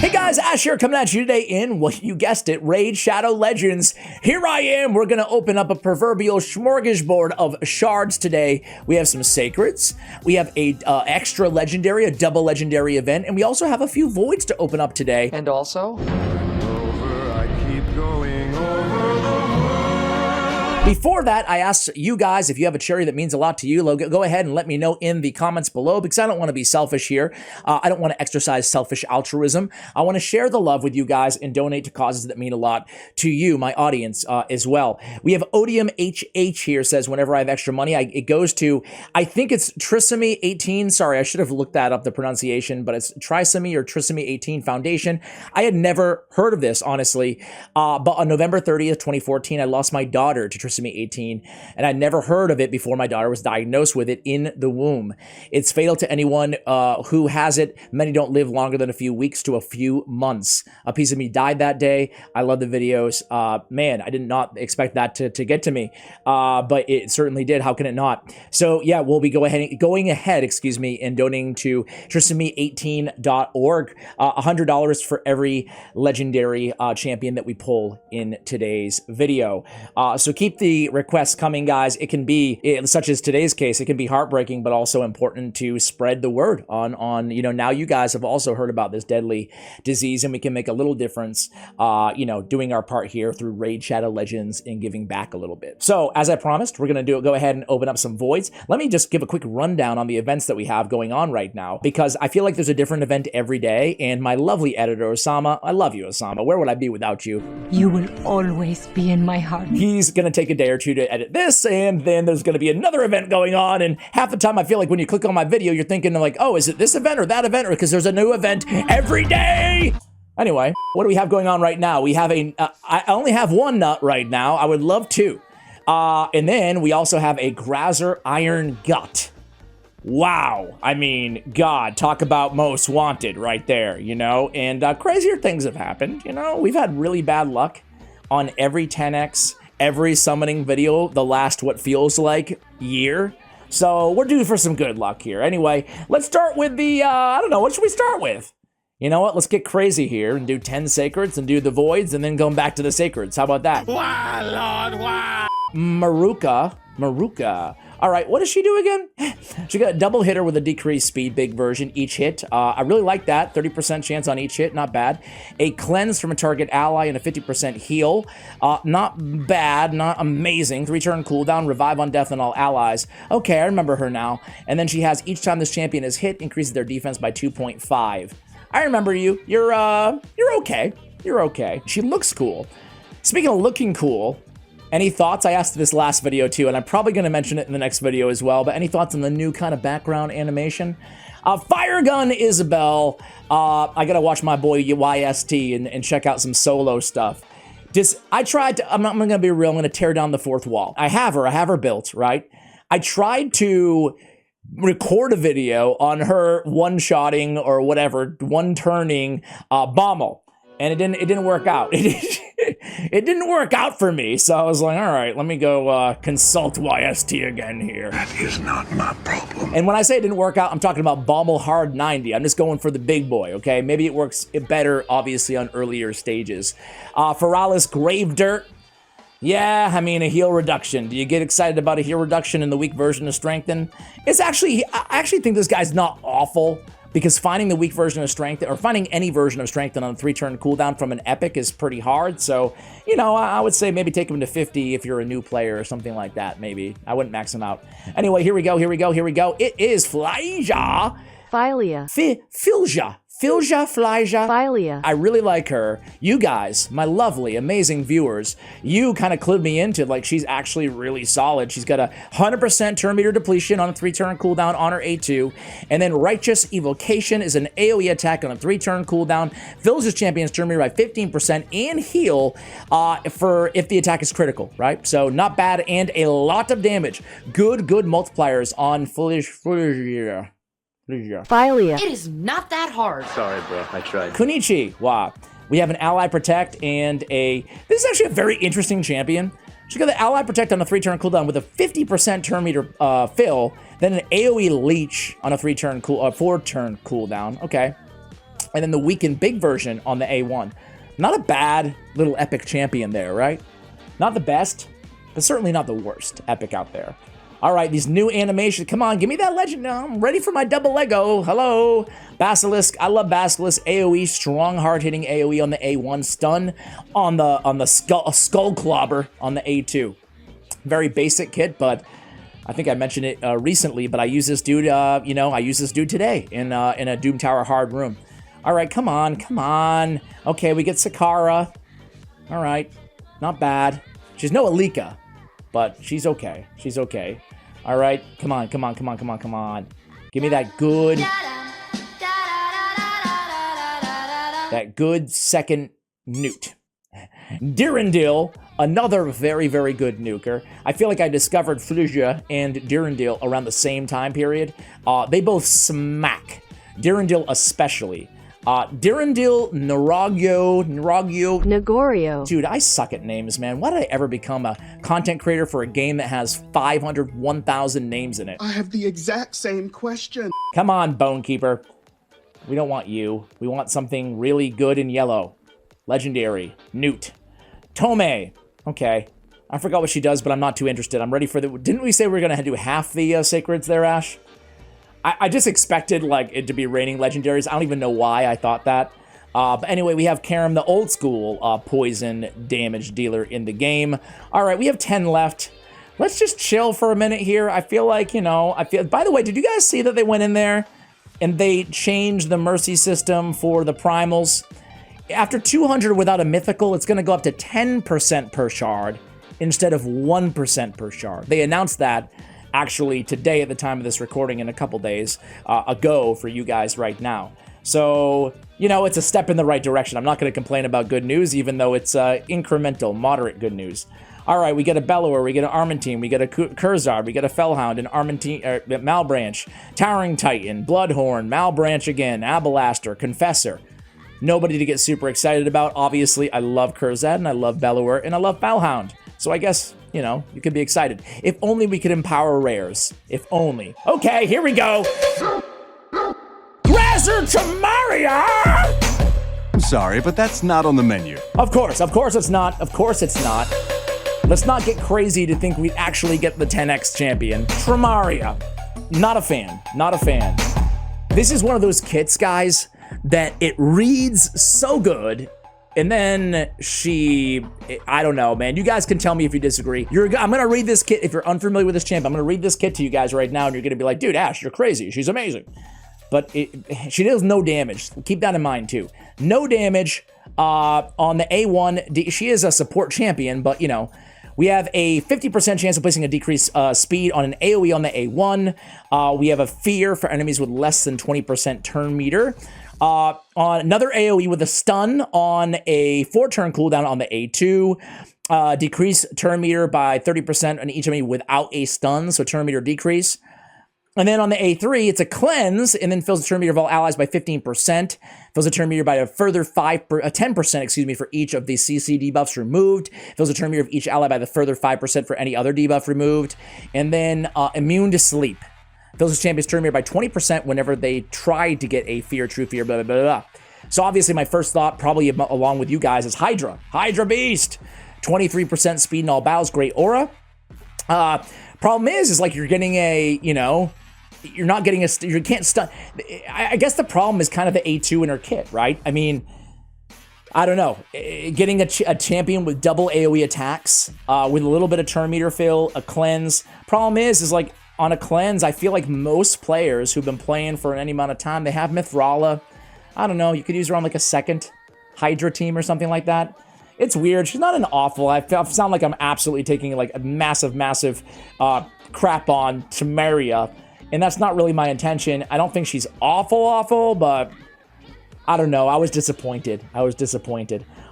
Hey guys, Ash here coming at you today in, well, you guessed it, Raid Shadow Legends. Here I am. We're going to open up a proverbial smorgasbord of shards today. We have some sacreds. We have a extra legendary, a double legendary event, and we also have a few voids to open up today. And also... Before that, I asked you guys if you have a cherry that means a lot to you, go ahead and let me know in the comments below, because I don't want to be selfish here. I don't want to exercise selfish altruism. I want to share the love with you guys and donate to causes that mean a lot to you, my audience, as well. We have Odium HH here, says whenever I have extra money, it goes to, I think it's Trisomy 18. Sorry, I should have looked that up, the pronunciation, but it's Trisomy or Trisomy 18 Foundation. I had never heard of this, honestly, but on November 30th, 2014, I lost my daughter to Trisomy 18, and I'd never heard of it before my daughter was diagnosed with it in the womb. It's fatal to anyone who has it. Many don't live longer than a few weeks to a few months. A piece of me died that day. I love the videos. Man, I did not expect that to get to me, but it certainly did. How can it not? So yeah, we'll be going ahead, excuse me, and donating to trisomy18.org. $100 for every legendary champion that we pull in today's video. So keep the requests coming, guys. It can be, such as today's case, it can be heartbreaking, but also important to spread the word on, you know, now you guys have also heard about this deadly disease, and we can make a little difference, you know, doing our part here through Raid Shadow Legends and giving back a little bit. So as I promised, we're going to go ahead and open up some voids. Let me just give a quick rundown on the events that we have going on right now, because I feel like there's a different event every day, and my lovely editor, Osama, I love you, Osama. Where would I be without you? You will always be in my heart. He's going to take a day or two to edit this, and then there's going to be another event going on, and half the time I feel like when you click on my video, you're thinking like, oh, is it this event or that event, or because there's a new event every day? Anyway, what do we have going on right now? We have I only have one nut right now. I would love two. And then we also have a Grazer Iron Gut. Wow. I mean, God, talk about most wanted right there, you know? And crazier things have happened, you know? We've had really bad luck on every 10x, every summoning video the last, what feels like, year. So we're due for some good luck here. Anyway, let's start with the, I don't know, what should we start with? You know what? Let's get crazy here and do 10 sacreds and do the voids and then going back to the sacreds. How about that? Why, Lord, why? Maruka. All right, what does she do again? She got a double hitter with a decreased speed, big version, each hit. I really like that. 30% chance on each hit, not bad. A cleanse from a target ally and a 50% heal. Not bad, not amazing. 3-turn cooldown, revive on death on all allies. Okay, I remember her now. And then she has, each time this champion is hit, increases their defense by 2.5. I remember you. You're okay. You're okay. She looks cool. Speaking of looking cool, any thoughts? I asked this last video too, and I'm probably going to mention it in the next video as well, but any thoughts on the new kind of background animation? Fire Gun Isabel. I got to watch my boy YST and check out some solo stuff. I tried to, I'm going to be real, I'm going to tear down the fourth wall. I have her built, right? I tried to record a video on her one-shotting or whatever, one-turning Bommel, and it didn't work out. It didn't work out for me, so I was like, all right, let me go consult YST again here. That is not my problem. And when I say it didn't work out, I'm talking about Bommel Hard 90. I'm just going for the big boy, okay? Maybe it works better, obviously, on earlier stages. Feralis Grave Dirt. Yeah, I mean, a heal reduction. Do you get excited about a heal reduction in the weak version of Strengthen? It's actually, I actually think this guy's not awful, because finding the weak version of Strengthen, or finding any version of Strengthen on a 3-turn cooldown from an epic is pretty hard. So, you know, I would say maybe take him to 50 if you're a new player or something like that, maybe. I wouldn't max him out. Anyway, here we go. It is Flyja. Flyja. I really like her. You guys, my lovely, amazing viewers, you kind of clued me into, like, she's actually really solid. She's got a 100% turn meter depletion on a 3-turn cooldown on her A2, and then Righteous Evocation is an AoE attack on a 3-turn cooldown, fills his champion's turn meter by 15% and heal for if the attack is critical, right? So not bad, and a lot of damage. Good multipliers on Flyja. Philia. It is not that hard. Sorry, bro. I tried. Kunichi. Wow. We have an Ally Protect and this is actually a very interesting champion. She's got the Ally Protect on a 3-turn cooldown with a 50% turn meter fill, then an AoE Leech on a 4-turn cooldown. Okay. And then the weakened big version on the A1. Not a bad little epic champion there, right? Not the best, but certainly not the worst epic out there. All right, these new animations. Come on, give me that legend now. I'm ready for my double Lego. Hello. Basilisk. I love Basilisk. AoE, strong, hard-hitting AoE on the A1. Stun on the skull clobber on the A2. Very basic kit, but I think I mentioned it recently, but I use this dude, I use this dude today in a Doom Tower hard room. All right, come on. Okay, we get Sakara. All right, not bad. She's no Alika, but she's okay. She's okay. All right, come on. Give me that good second newt. Dirindil, another very, very good nuker. I feel like I discovered Fluja and Dirindil around the same time period. They both smack. Dirindil especially. Dirindil, Nagorio. Dude, I suck at names, man. Why did I ever become a content creator for a game that has 500, 1,000 names in it? I have the exact same question. Come on, Bonekeeper. We don't want you. We want something really good in yellow. Legendary. Newt. Tome. Okay. I forgot what she does, but I'm not too interested. I'm ready for the... Didn't we say we were going to do half the sacreds there, Ash? I just expected, like, it to be raining legendaries. I don't even know why I thought that. But anyway, we have Karam, the old school poison damage dealer in the game. All right, we have 10 left. Let's just chill for a minute here. I feel like, By the way, did you guys see that they went in there and they changed the mercy system for the primals? After 200 without a mythical, it's going to go up to 10% per shard instead of 1% per shard. They announced that actually today at the time of this recording in a couple days ago for you guys right now. So, it's a step in the right direction. I'm not going to complain about good news, even though it's incremental, moderate good news. All right, we get a Bellower, we get an Armentine, we get a Kurzard, we get a Fellhound, an Armentine, Malbranch, Towering Titan, Bloodhorn, Malbranch again, Abalaster, Confessor. Nobody to get super excited about. Obviously, I love Kurzad, and I love Bellower, and I love Fellhound. So I guess, you could be excited. If only we could empower rares. If only. Okay, here we go. Grazer Tamaria! I'm sorry, but that's not on the menu. Of course it's not. Of course it's not. Let's not get crazy to think we actually get the 10x champion. Tramaria. Not a fan. Not a fan. This is one of those kits, guys, that it reads so good, and then I don't know, man. You guys can tell me if you disagree. I'm gonna read this kit. If you're unfamiliar with this champ, I'm gonna read this kit to you guys right now, and you're gonna be like, dude, Ash, you're crazy. She's amazing. But she does no damage. Keep that in mind, too. No damage on the A1. She is a support champion, but, we have a 50% chance of placing a decreased speed on an AoE on the A1. We have a fear for enemies with less than 20% turn meter. On another AoE with a stun on a 4-turn cooldown on the A2. Decrease turn meter by 30% on each enemy without a stun, so turn meter decrease. And then on the A3, it's a cleanse, and then fills the turn meter of all allies by 15%. Fills the turn meter by a further 10%, for each of the CC debuffs removed. Fills the turn meter of each ally by the further 5% for any other debuff removed. And then immune to sleep. Fills the champion's turn meter by 20% whenever they try to get a fear, true fear, blah, blah, blah, blah. So obviously my first thought, probably along with you guys, is Hydra. Hydra Beast. 23% speed in all battles, great aura. Problem is like you're getting you're not getting you can't stun. I guess the problem is kind of the A2 in her kit, right? I mean, I don't know. Getting a champion with double AoE attacks, with a little bit of turn meter fill, a cleanse. Problem is like on a cleanse, I feel like most players who've been playing for any amount of time, they have Mithrala. I don't know. You could use her on like a second Hydra team or something like that. It's weird. She's not an awful. I sound like I'm absolutely taking like a massive crap on Tamaria. And that's not really my intention. I don't think she's awful, but I don't know. I was disappointed.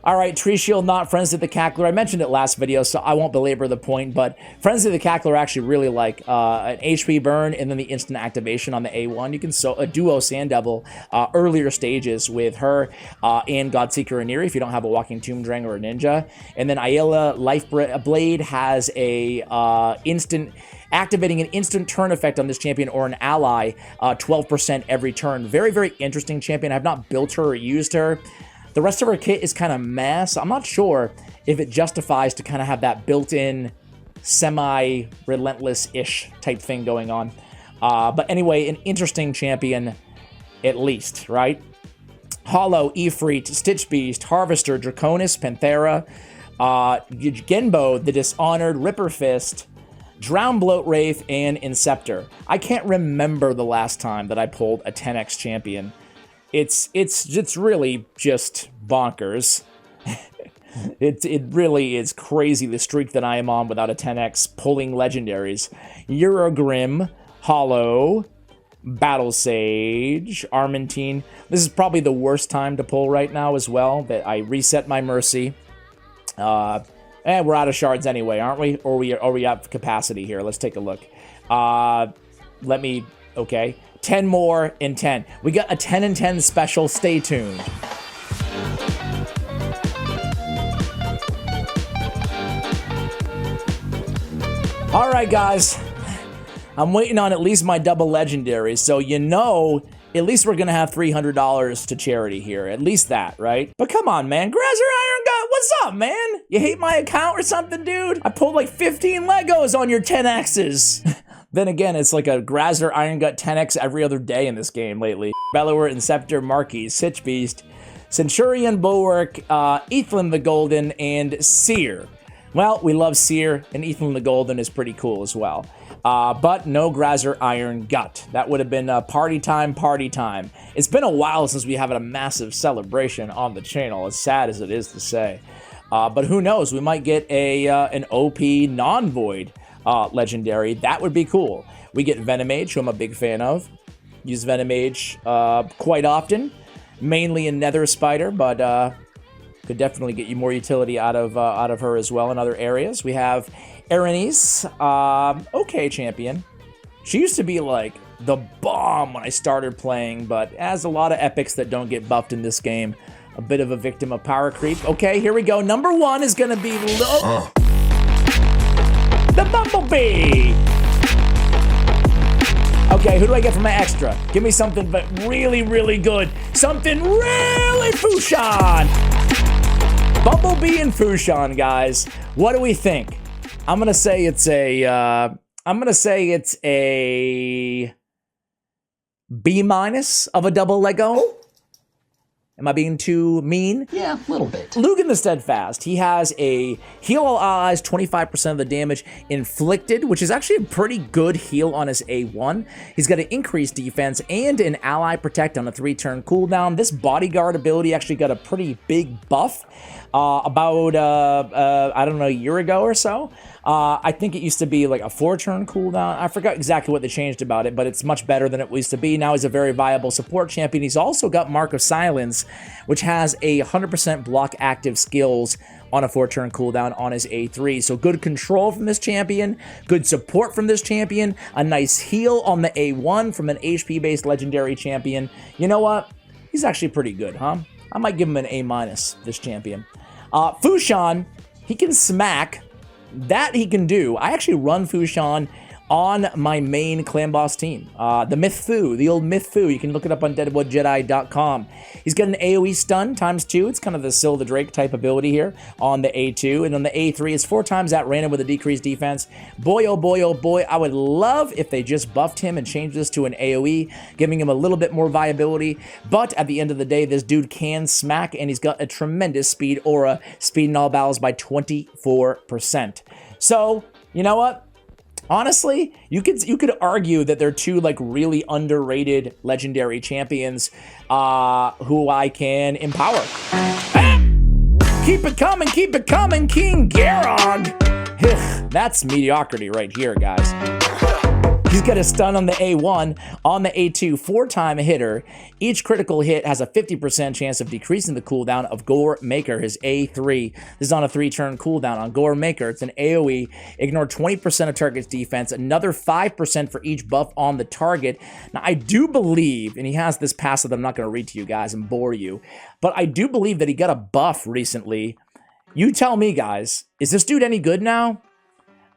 All right, Tree Shield not Frenzy the Cackler. I mentioned it last video, so I won't belabor the point, but Frenzy the Cackler actually really like an HP burn and then the instant activation on the A1. You can a duo Sand Devil earlier stages with her and Godseeker and Neri if you don't have a Walking Tomb Drang or a Ninja. And then Ayla Life Blade has a activating an instant turn effect on this champion or an ally, 12% every turn. Very, very interesting champion. I've not built her or used her. The rest of her kit is kind of meh, so I'm not sure if it justifies to kind of have that built-in semi-relentless-ish type thing going on. But anyway, an interesting champion at least, right? Hollow, Ifrit, Stitch Beast, Harvester, Draconis, Panthera, Genbo, the Dishonored, Ripper Fist, Drown Bloat Wraith, and Inceptor. I can't remember the last time that I pulled a 10x champion. It's really just bonkers. It really is crazy the streak that I am on without a 10x pulling legendaries. Eurogrim, Hollow, Battle Sage, Armentine. This is probably the worst time to pull right now as well, that I reset my Mercy. We're out of shards anyway, aren't we? Or are we at capacity here? Let's take a look. Okay. 10 more in 10. We got a 10 and 10 special. Stay tuned. All right, guys. I'm waiting on at least my double legendaries, so at least we're going to have $300 to charity here. At least that, right? But come on, man. Grazer Iron God, what's up, man? You hate my account or something, dude? I pulled like 15 Legos on your 10Xs. Then again, it's like a Grazer Iron Gut 10X every other day in this game lately. Bellower, Inceptor, Marquis, Sitch Beast, Centurion, Bulwark, Ethlin the Golden, and Seer. Well, we love Seer, and Ethlin the Golden is pretty cool as well. But no Grazer Iron Gut. That would have been party time, party time. It's been a while since we have a massive celebration on the channel, as sad as it is to say. But who knows, we might get an OP non-void legendary. That would be cool. We get Venomage, who I'm a big fan of. Use Venomage quite often, mainly in Nether Spider, but could definitely get you more utility out of her as well in other areas. We have Erenice, okay champion. She used to be like the bomb when I started playing, but as a lot of epics that don't get buffed in this game, a bit of a victim of power creep. Okay, here we go. Number 1 is gonna be the Bumblebee! Okay, who do I get for my extra? Give me something but really, really good. Something really Fushan! Bumblebee and Fushan, guys. What do we think? I'm gonna say it's a B- of a double Lego. Am I being too mean? Yeah, a little bit. Lugan the Steadfast. He has a heal all allies, 25% of the damage inflicted, which is actually a pretty good heal on his A1. He's got an increased defense and an ally protect on a 3-turn cooldown. This bodyguard ability actually got a pretty big buff about, I don't know, a year ago or so. I think it used to be like a 4-turn cooldown. I forgot exactly what they changed about it, but it's much better than it used to be. Now he's a very viable support champion. He's also got Mark of Silence, which has a 100% block active skills on a 4-turn cooldown on his A3. So good control from this champion, good support from this champion, a nice heal on the A1 from an HP-based legendary champion. You know what? He's actually pretty good, huh? I might give him an A-, this champion. Fushan, he can smack. That he can do. I actually run Fushan on my main clan boss team. The Myth Fu, the old Myth Fu. You can look it up on deadwoodjedi.com. He's got an AoE stun ×2. It's kind of the Syl the Drake type ability here on the A2. And on the A3, it's 4 times at random with a decreased defense. Boy, oh boy, oh boy. I would love if they just buffed him and changed this to an AoE, giving him a little bit more viability. But at the end of the day, this dude can smack, and he's got a tremendous speed aura, speeding all battles by 24%. So, you know what? Honestly, you could argue that they're two like really underrated legendary champions who I can empower. Keep it coming, King Garog. That's mediocrity right here, guys. He's got a stun on the A1, on the A2, 4-time hitter. Each critical hit has a 50% chance of decreasing the cooldown of Gore Maker, his A3. This is on a 3-turn cooldown. On Gore Maker, it's an AoE. Ignore 20% of target's defense, another 5% for each buff on the target. Now, I do believe, and he has this passive that I'm not going to read to you guys and bore you, but I do believe that he got a buff recently. You tell me, guys, is this dude any good now?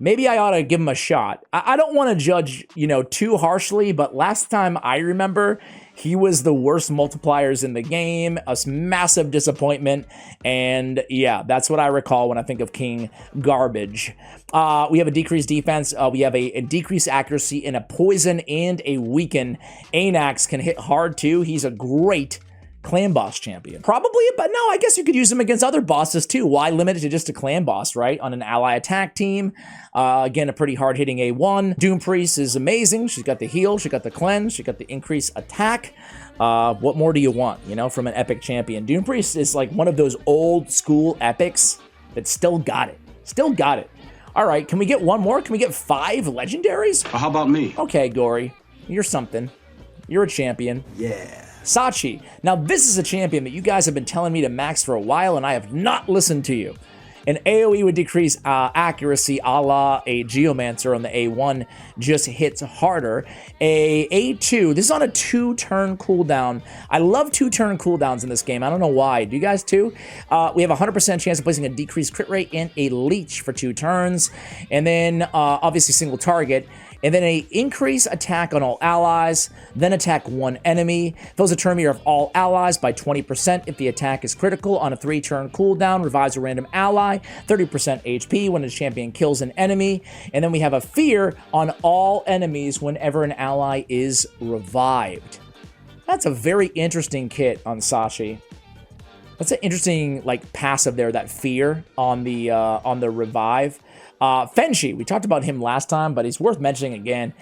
Maybe I ought to give him a shot. I don't want to judge, too harshly, but last time I remember, he was the worst multipliers in the game, a massive disappointment, and yeah, that's what I recall when I think of King Garbage. We have a decreased defense, we have a decreased accuracy, and a poison and a weaken. Anax can hit hard too. He's a great clan boss champion. Probably, but no, I guess you could use him against other bosses too. Why limit it to just a clan boss, right? On an ally attack team. Again, a pretty hard-hitting A1. Doom Priest is amazing. She's got the heal, she got the cleanse, she got the increased attack. What more do you want, from an epic champion? Doom Priest is like one of those old school epics that still got it. Still got it. All right, can we get one more? Can we get 5 legendaries? How about me? Okay, Gory, you're something. You're a champion. Yeah. Sachi. Now, this is a champion that you guys have been telling me to max for a while, and I have not listened to you. An AoE would decrease accuracy a la a Geomancer on the A1, just hits harder. A A2, this is on a 2-turn cooldown. I love 2-turn cooldowns in this game. I don't know why. Do you guys too? We have a 100% chance of placing a decreased crit rate and a leech for 2 turns. And then, obviously, single target. And then a increase attack on all allies, then attack one enemy. Fills a turn meter of all allies by 20% if the attack is critical on a 3-turn cooldown. Revives a random ally, 30% HP when a champion kills an enemy. And then we have a fear on all enemies whenever an ally is revived. That's a very interesting kit on Sachi. That's an interesting passive there, that fear on the revive. Fenshi, we talked about him last time, but he's worth mentioning again.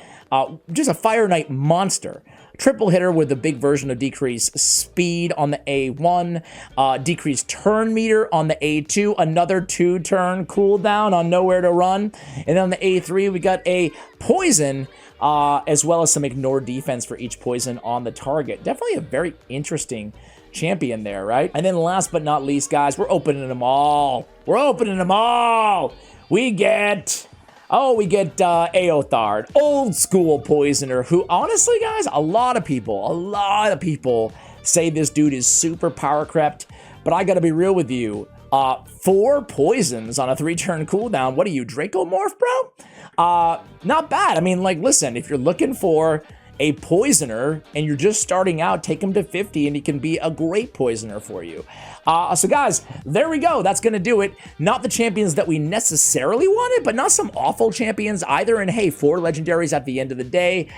Just a Fire Knight monster. Triple hitter with the big version of decreased speed on the A1, decreased turn meter on the A2, another 2-turn cooldown on Nowhere to Run. And then on the A3, we got a poison, as well as some ignore defense for each poison on the target. Definitely a very interesting champion there, right? And then last but not least, guys, we're opening them all. We're opening them all. We get Aothard, old school poisoner, who honestly, guys, a lot of people say this dude is super power crept, but I gotta be real with you. 4 poisons on a 3-turn cooldown. What are you, Dracomorph, bro? Not bad. I mean, listen, if you're looking for a poisoner and you're just starting out, take him to 50 and he can be a great poisoner for you. So guys, there we go. That's going to do it. Not the champions that we necessarily wanted, but not some awful champions either. And hey, 4 legendaries at the end of the day.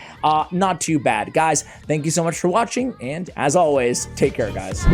Not too bad. Guys, thank you so much for watching. And as always, take care, guys.